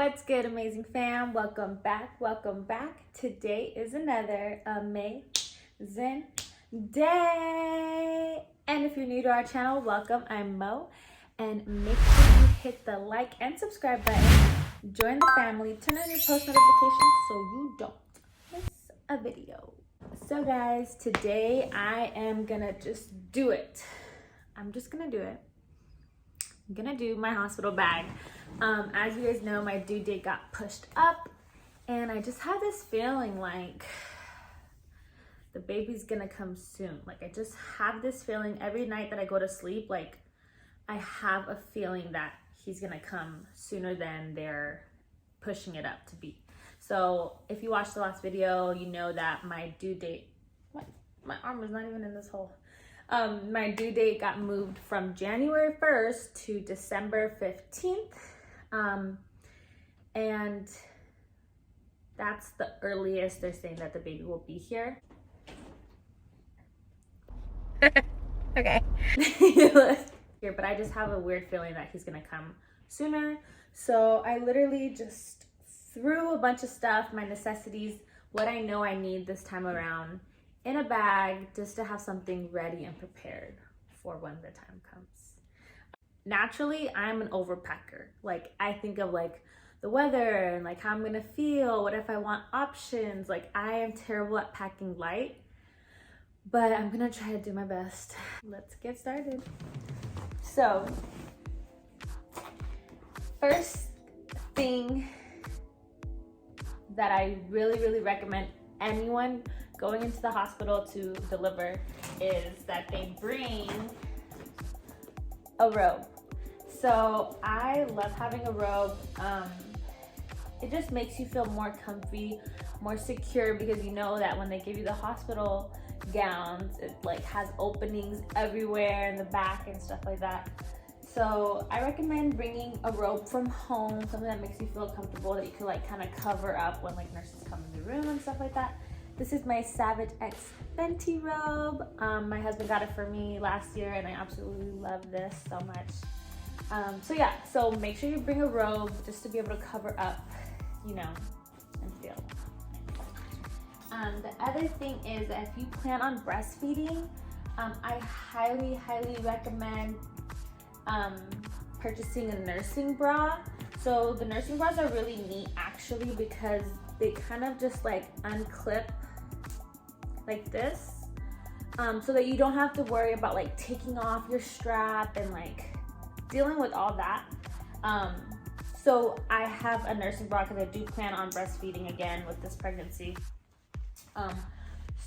What's good, amazing fam? Welcome back. Today is another amazing day. And if you're new to our channel, welcome. I'm Mo. And make sure you hit the like and subscribe button. Join the family. Turn on your post notifications so you don't miss a video. So guys, today I am gonna just do it. I'm gonna do my hospital bag. As you guys know, my due date got pushed up, and I just have this feeling like the baby's gonna come soon. Like, I just have this feeling every night that I go to sleep, like I have a feeling that he's gonna come sooner than they're pushing it up to be. So if you watched the last video, you know that my due date, my arm is not even in this hole. My due date got moved from January 1st to December 15th. And that's the earliest they're saying that the baby will be here. Okay. Here, but I just have a weird feeling that he's gonna come sooner. So I literally just threw a bunch of stuff, my necessities, what I know I need this time around, in a bag just to have something ready and prepared for when the time comes. Naturally, I'm an overpacker. Like, I think of like the weather and like how I'm gonna feel, what if I want options. Like, I am terrible at packing light, but I'm gonna try to do my best. Let's get started. So, first thing that I really recommend anyone going into the hospital to deliver is that they bring a robe. So I love having a robe. It just makes you feel more comfy, more secure, because you know that when they give you the hospital gowns, it like has openings everywhere in the back and stuff like that. So I recommend bringing a robe from home, something that makes you feel comfortable, that you can like kind of cover up when like nurses come in the room and stuff like that. This is my Savage X Fenty robe. My husband got it for me last year, and I absolutely love this so much. So yeah, so make sure you bring a robe just to be able to cover up, you know, and feel. The other thing is that if you plan on breastfeeding, I highly recommend purchasing a nursing bra. So the nursing bras are really neat actually, because they kind of just like unclip like this, so that you don't have to worry about like taking off your strap and like dealing with all that. So I have a nursing bra because I do plan on breastfeeding again with this pregnancy.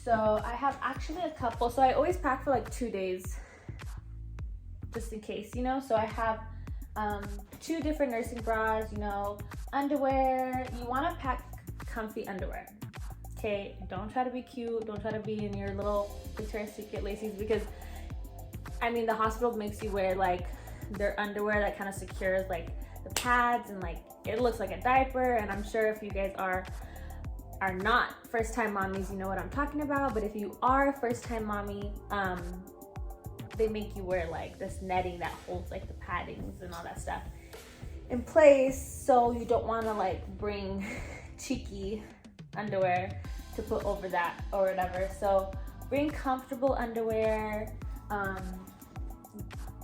So I have actually a couple. So I always pack for like 2 days just in case, you know. So I have 2 different nursing bras, you know, underwear. You want to pack comfy underwear. Okay, don't try to be cute, don't try to be in your little Victoria's Secret laces, because I mean the hospital makes you wear like their underwear that kind of secures like the pads, and like it looks like a diaper. And I'm sure if you guys are not first-time mommies, you know what I'm talking about. But if you are a first-time mommy, they make you wear like this netting that holds like the paddings and all that stuff in place, so you don't want to like bring cheeky underwear to put over that or whatever. So bring comfortable underwear.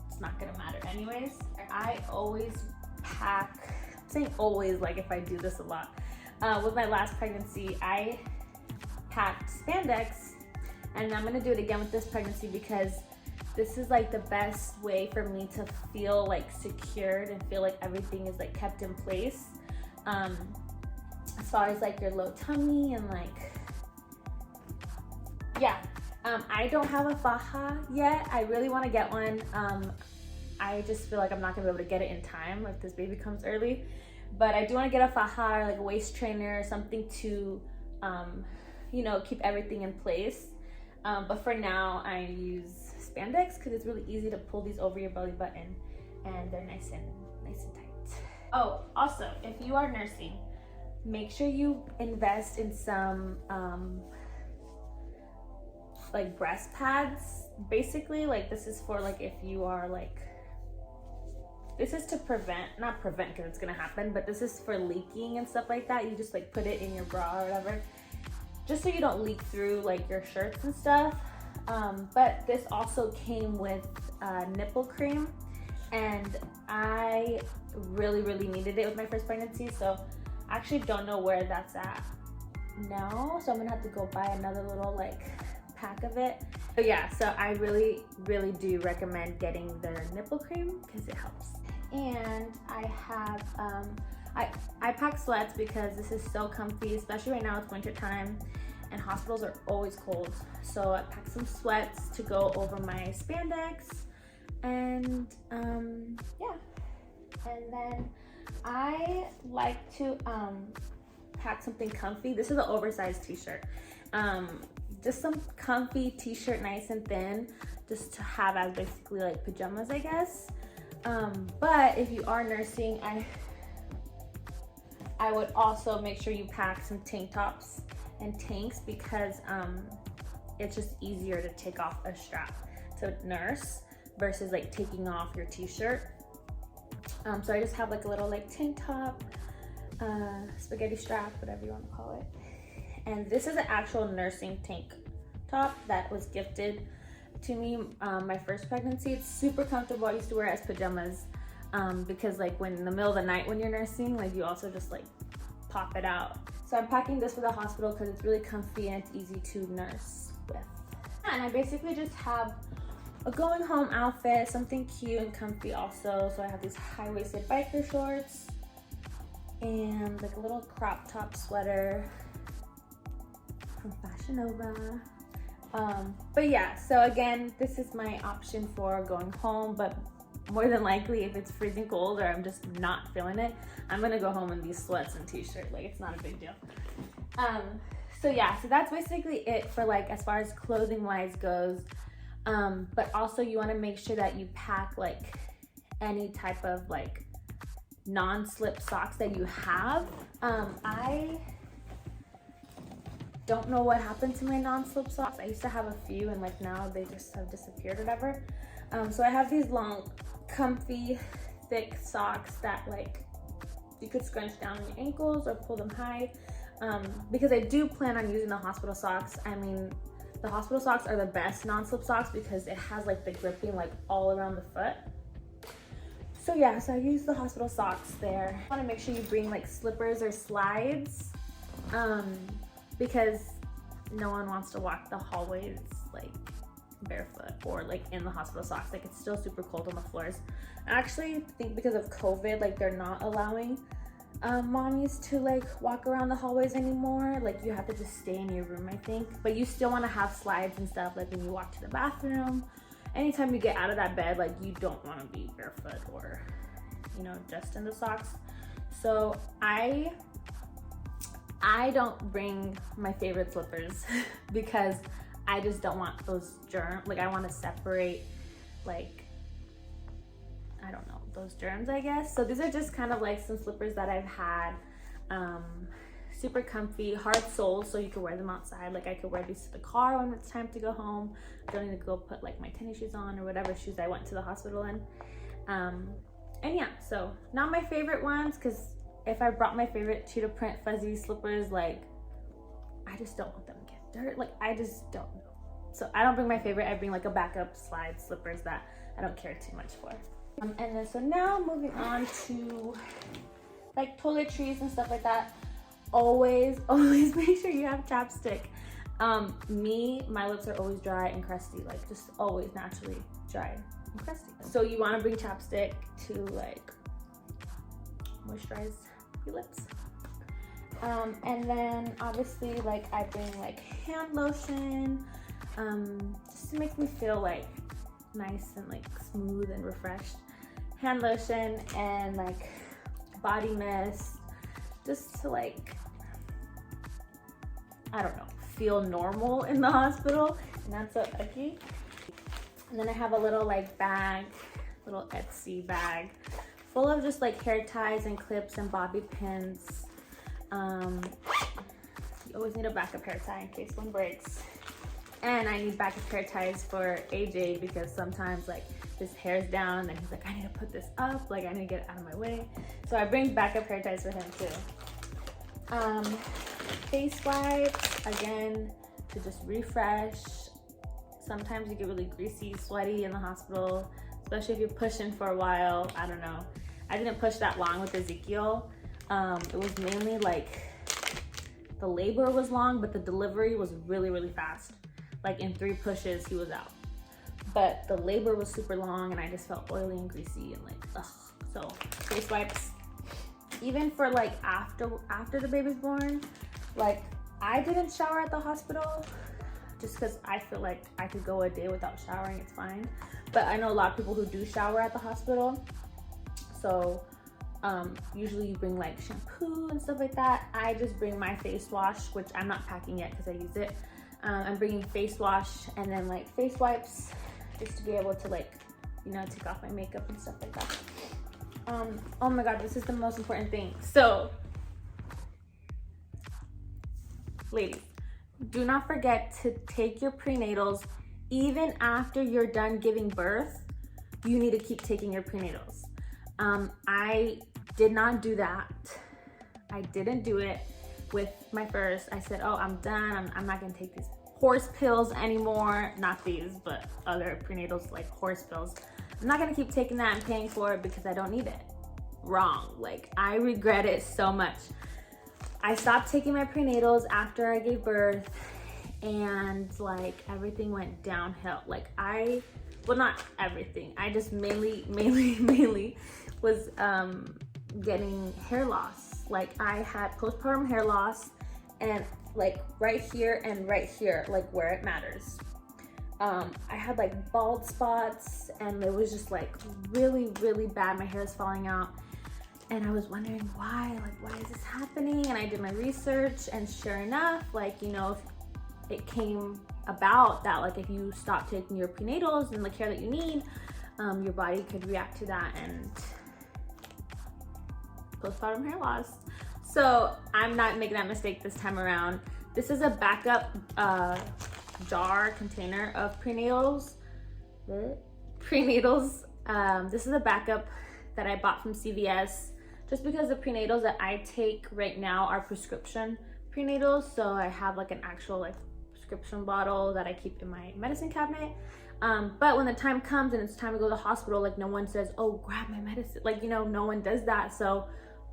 It's not gonna matter anyways. I always pack, I'm saying always like if I do this a lot. With my last pregnancy, I packed spandex, and I'm gonna do it again with this pregnancy, because this is like the best way for me to feel like secured and feel like everything is like kept in place. As far as like your low tummy and like, yeah. I don't have a faja yet. I really want to get one. I just feel like I'm not gonna be able to get it in time if this baby comes early. But I do want to get a faja, like a waist trainer, something to, you know, keep everything in place. But for now, I use spandex because it's really easy to pull these over your belly button, and they're nice and tight. Oh, also, if you are nursing, make sure you invest in some like breast pads. Basically, like this is for like if you are like this is to prevent, not prevent because it's gonna happen, but this is for leaking and stuff like that. You just like put it in your bra or whatever, just so you don't leak through like your shirts and stuff. But this also came with nipple cream, and I really needed it with my first pregnancy, so I actually don't know where that's at now, so I'm gonna have to go buy another little like pack of it. But yeah, so I really do recommend getting their nipple cream because it helps. And I have I pack sweats because this is so comfy, especially right now it's winter time and hospitals are always cold. So I packed some sweats to go over my spandex, and yeah. And then I like to pack something comfy. This is an oversized t-shirt. Just some comfy t-shirt, nice and thin, just to have as basically like pajamas, I guess. But if you are nursing, I would also make sure you pack some tank tops and tanks, because it's just easier to take off a strap to nurse versus like taking off your t-shirt. So I just have like a little like tank top, spaghetti strap, whatever you want to call it. And this is an actual nursing tank top that was gifted to me my first pregnancy. It's super comfortable. I used to wear it as pajamas because like when in the middle of the night when you're nursing, like you also just like pop it out. So I'm packing this for the hospital because it's really comfy and it's easy to nurse with. And I basically just have a going home outfit, something cute and comfy also. So I have these high-waisted biker shorts and like a little crop top sweater from Fashion Nova. But yeah, so again, this is my option for going home, but more than likely if it's freezing cold or I'm just not feeling it, I'm gonna go home in these sweats and t-shirt. Like, it's not a big deal. So yeah, so that's basically it for like as far as clothing wise goes. But also you want to make sure that you pack like any type of like non-slip socks that you have. I don't know what happened to my non-slip socks. I used to have a few and like now they just have disappeared or whatever. So I have these long, comfy, thick socks that like you could scrunch down on your ankles or pull them high. Because I do plan on using the hospital socks. I mean, the hospital socks are the best non-slip socks because it has like the gripping like all around the foot. So yeah, so I use the hospital socks there. I want to make sure you bring like slippers or slides, because no one wants to walk the hallways like barefoot or like in the hospital socks. Like, it's still super cold on the floors. I actually think because of COVID, like they're not allowing mommies to like walk around the hallways anymore. Like, you have to just stay in your room, I think. But you still want to have slides and stuff, like when you walk to the bathroom. Anytime you get out of that bed, like you don't want to be barefoot or, you know, just in the socks. So I don't bring my favorite slippers because I just don't want those germs. Like, I want to separate, like, I don't know, those germs, I guess. So these are just kind of like some slippers that I've had. Super comfy, hard soles, so you can wear them outside. Like, I could wear these to the car when it's time to go home. I don't need to go put like my tennis shoes on or whatever shoes I went to the hospital in. And yeah, so not my favorite ones, because if I brought my favorite cheetah print fuzzy slippers, like, I just don't want them to get dirt. Like, I just don't know. So I don't bring my favorite. I bring like a backup slide slippers that I don't care too much for. And then so now moving on to like toiletries and stuff like that. Always make sure you have chapstick. My lips are always dry and crusty, like just always naturally dry and crusty. So you want to bring chapstick to like moisturize your lips. And then obviously like I bring like hand lotion, just to make me feel like nice and like smooth and refreshed. Hand lotion and like body mist, just to like, I don't know, feel normal in the hospital and not so icky. And then I have a little like bag, little Etsy bag full of just like hair ties and clips and bobby pins. You always need a backup hair tie in case one breaks. And I need backup hair ties for AJ because sometimes like his hair's down, and he's like, I need to put this up, like I need to get it out of my way. So I bring backup hair ties for him too. Face wipes, again, to just refresh. Sometimes you get really greasy, sweaty in the hospital, especially if you're pushing for a while. I don't know. I didn't push that long with Ezekiel. It was mainly like the labor was long, but the delivery was really, really fast. Like in 3 pushes, he was out. But the labor was super long, and I just felt oily and greasy and like, ugh. So face wipes. Even for like after the baby's born, like I didn't shower at the hospital just because I feel like I could go a day without showering, it's fine. But I know a lot of people who do shower at the hospital. So usually you bring like shampoo and stuff like that. I just bring my face wash, which I'm not packing yet because I use it. I'm bringing face wash and then like face wipes just to be able to like, you know, take off my makeup and stuff like that. Oh my God, this is the most important thing. So, ladies, do not forget to take your prenatals. Even after you're done giving birth, you need to keep taking your prenatals. I did not do that. I didn't do it with my first. I said, oh, I'm done. I'm not gonna take these horse pills anymore. Not these, but other prenatals like horse pills. I'm not gonna keep taking that and paying for it because I don't need it. Wrong. Like, I regret it so much. I stopped taking my prenatals after I gave birth, and like everything went downhill. Like well, not everything. I just mainly was getting hair loss. Like I had postpartum hair loss, and like right here and right here, like where it matters. I had like bald spots, and it was just like really, really bad. My hair is falling out. And I was wondering why is this happening? And I did my research, and sure enough, like, you know, it came about that like if you stop taking your prenatals and the care that you need, your body could react to that and postpartum hair loss. So I'm not making that mistake this time around. This is a backup jar container of prenatals. This is a backup that I bought from CVS. Just because the prenatals that I take right now are prescription prenatals, so I have like an actual like prescription bottle that I keep in my medicine cabinet. But when the time comes and it's time to go to the hospital, like no one says, oh, grab my medicine. Like, you know, no one does that. So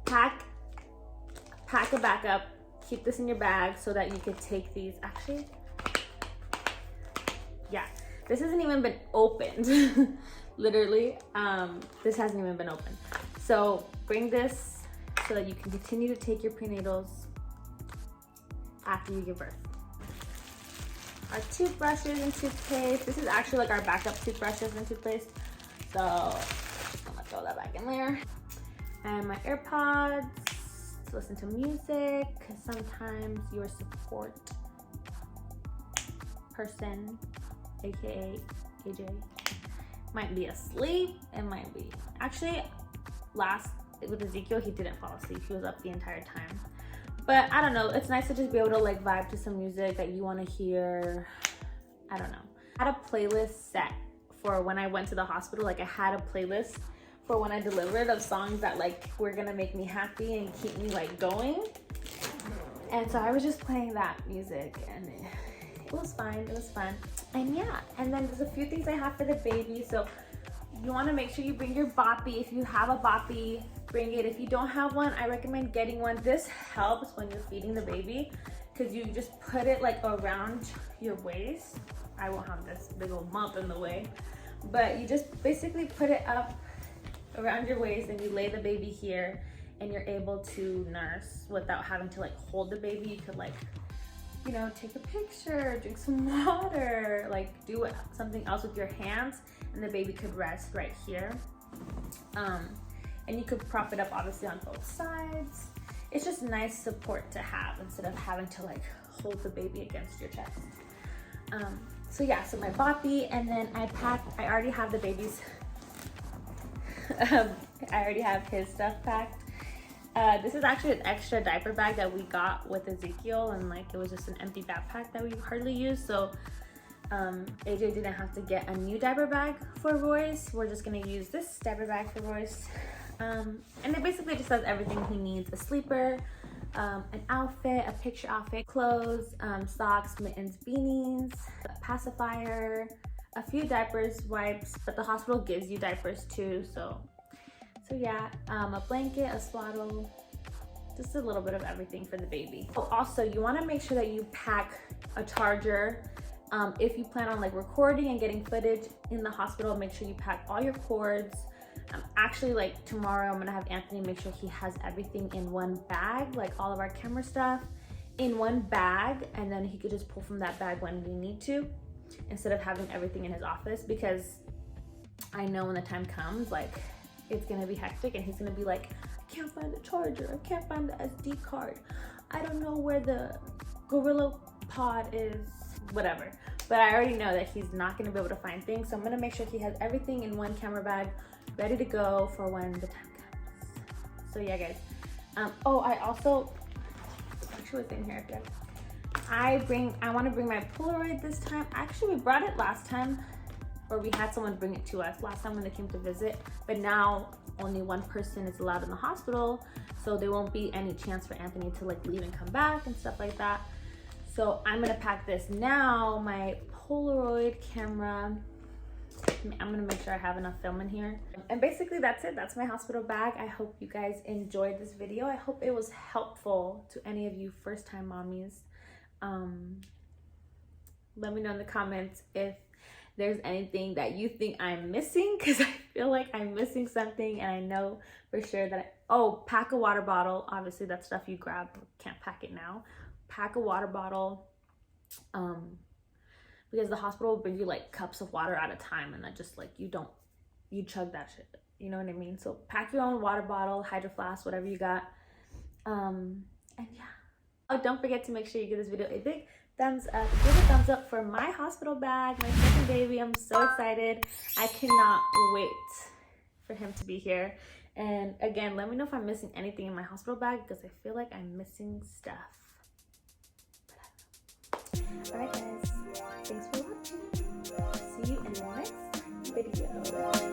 pack a backup, keep this in your bag so that you could take these. Actually, yeah, this hasn't even been opened. Literally, this hasn't even been opened. So bring this so that you can continue to take your prenatals after you give birth. Our toothbrushes and toothpaste. This is actually like our backup toothbrushes and toothpaste. So I'm gonna throw that back in there. And my AirPods to listen to music, because sometimes your support person, aka AJ, might be asleep. It might be. Actually, with Ezekiel, he didn't fall asleep. He was up the entire time. But I don't know, it's nice to just be able to like vibe to some music that you want to hear. I don't know. I had a playlist set for when I went to the hospital. Like I had a playlist for when I delivered of songs that like were gonna make me happy and keep me like going. And so I was just playing that music, and it was fine. It was fun. And yeah, and then there's a few things I have for the baby. So you want to make sure you bring your boppy. If you have a boppy, bring it. If you don't have one, I recommend getting one. This helps when you're feeding the baby because you just put it like around your waist. I won't have this big old lump in the way, but you just basically put it up around your waist and you lay the baby here, and you're able to nurse without having to like hold the baby. You could like, you know, take a picture, drink some water, like do something else with your hands, and the baby could rest right here. And you could prop it up obviously on both sides. It's just nice support to have instead of having to like hold the baby against your chest. So yeah, so my boppy, and then I already have the baby's, I already have his stuff packed. This is actually an extra diaper bag that we got with Ezekiel, and like it was just an empty backpack that we hardly use. So AJ didn't have to get a new diaper bag for Royce. We're just gonna use this diaper bag for Royce. And it basically just has everything he needs: a sleeper, an outfit, a picture outfit, clothes, socks, mittens, beanies, a pacifier, a few diapers, wipes, but the hospital gives you diapers too, so yeah, a blanket, a swaddle, just a little bit of everything for the baby. Oh, also, you want to make sure that you pack a charger. If you plan on like recording and getting footage in the hospital, make sure you pack all your cords. Actually, like tomorrow I'm gonna have Anthony make sure he has everything in one bag, like all of our camera stuff in one bag, and then he could just pull from that bag when we need to, instead of having everything in his office, because I know when the time comes, like, it's gonna be hectic and he's gonna be like, I can't find the charger, I can't find the SD card, I don't know where the Gorilla Pod is, whatever. But I already know that he's not gonna be able to find things, so I'm gonna make sure he has everything in one camera bag ready to go for when the time comes. So yeah, guys. Oh, I also, actually it's in here again. I want to bring my Polaroid this time. Actually, we brought it last time, or we had someone bring it to us last time when they came to visit, but now only one person is allowed in the hospital, so there won't be any chance for Anthony to like leave and come back and stuff like that. So I'm gonna pack this now, my Polaroid camera. I'm gonna make sure I have enough film in here. And basically that's it. That's my hospital bag. I hope you guys enjoyed this video. I hope it was helpful to any of you first-time mommies. Let me know in the comments if there's anything that you think I'm missing, because I feel like I'm missing something, and I know for sure that pack a water bottle. Obviously that's stuff you grab, can't pack it now. Pack a water bottle, because the hospital will bring you like cups of water at a time, and that just like you chug that shit, you know what I mean? So pack your own water bottle, hydro flask, whatever you got. And yeah, oh, don't forget to make sure you give this video a big thumbs up. Give a thumbs up for my hospital bag, my second baby. I'm so excited. I cannot wait for him to be here. And again, let me know if I'm missing anything in my hospital bag, because I feel like I'm missing stuff. Alright guys, thanks for watching. See you in the next video.